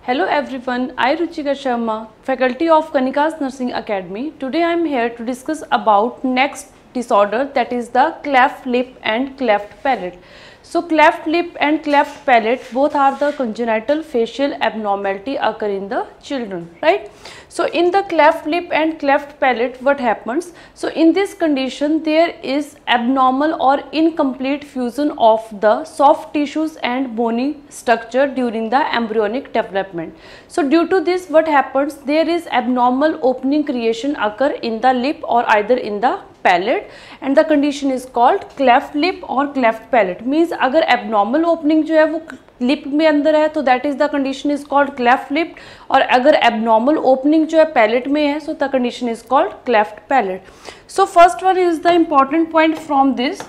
Hello everyone, I Ruchika Sharma, faculty of Kanika's Nursing Academy. Today I am here to discuss about next disorder, that is the cleft lip and cleft palate. So cleft lip and cleft palate both are the congenital facial abnormality occur in the children, right? So in the cleft lip and cleft palate, what happens? So in this condition there is abnormal or incomplete fusion of the soft tissues and bony structure during the embryonic development. So due to this, what happens? There is abnormal opening creation occur in the lip or either in the palate, and the condition is called cleft lip or cleft palate. Means अगर abnormal opening जो है वो lip में अंदर है तो that is the condition is called cleft lip, और अगर abnormal opening जो है palate में है so the condition is called cleft palate. So first one is the important point from this.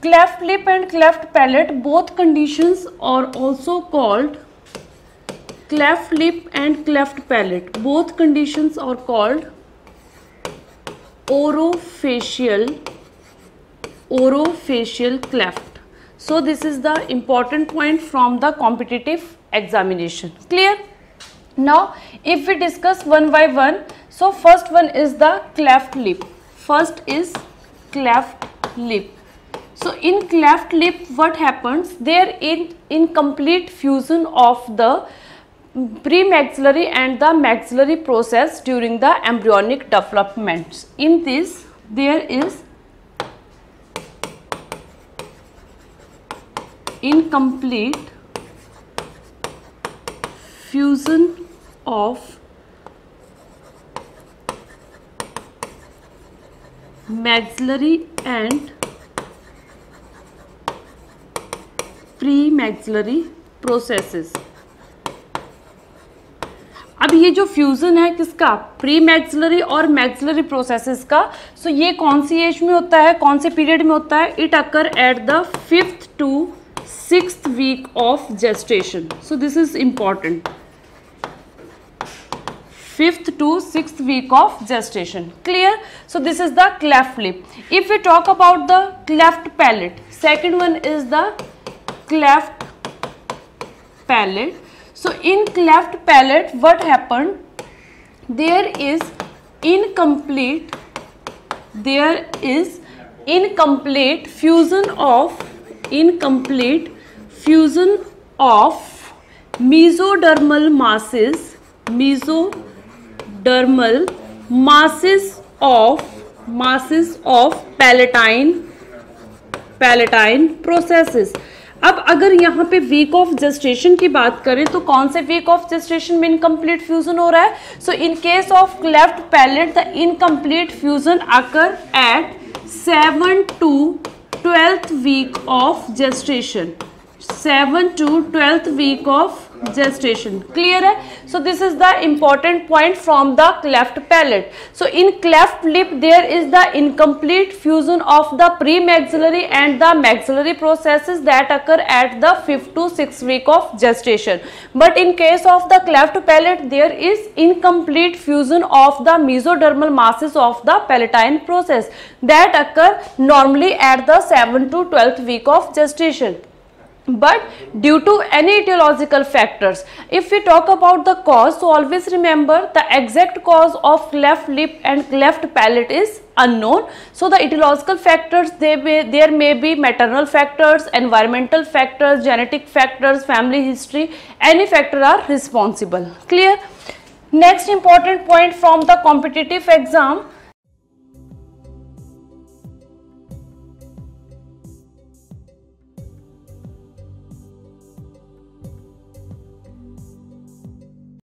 Cleft lip and cleft palate, both conditions are also called cleft lip and cleft palate. Both conditions are called orofacial cleft. So this is the important point from the competitive examination. Clear? Now if we discuss one by one, so first one is the cleft lip. First is cleft lip. So in cleft lip what happens? There is incomplete fusion of the premaxillary and the maxillary process during the embryonic development. In this there is incomplete fusion of maxillary and premaxillary processes. अब ये जो fusion है किसका? Pre maxillary और maxillary processes का. सो ये कौन सी as में होता है, कौन से पीरियड में होता है? It occur at the 5th to 6th week of gestation. So this is important. 5th to 6th week of gestation. Clear? So this is the cleft lip. If we talk about the cleft palate, second one is the cleft palate. So in cleft palate what happened? There is incomplete fusion of mesodermal masses of palatine processes. अब अगर यहाँ पे week of gestation की बात करें तो कौन से वीक ऑफ जेस्टेशन में इनकम्प्लीट फ्यूजन हो रहा है? So in case of cleft palate the incomplete fusion occur at 7 to 12th week of gestation. 7 to 12th week of gestation. Clear है? So this is the important point from the cleft palate. So in cleft lip there is the incomplete fusion of the premaxillary and the maxillary processes that occur at the 5th to 6th week of gestation. But in case of the cleft palate there is incomplete fusion of the mesodermal masses of the palatine process that occur normally at the 7th to 12th week of gestation. But due to any etiological factors, if we talk about the cause, so always remember the exact cause of cleft lip and cleft palate is unknown. So the etiological factors, there may be maternal factors, environmental factors, genetic factors, family history, any factor are responsible. Clear? Next important point from the competitive exam.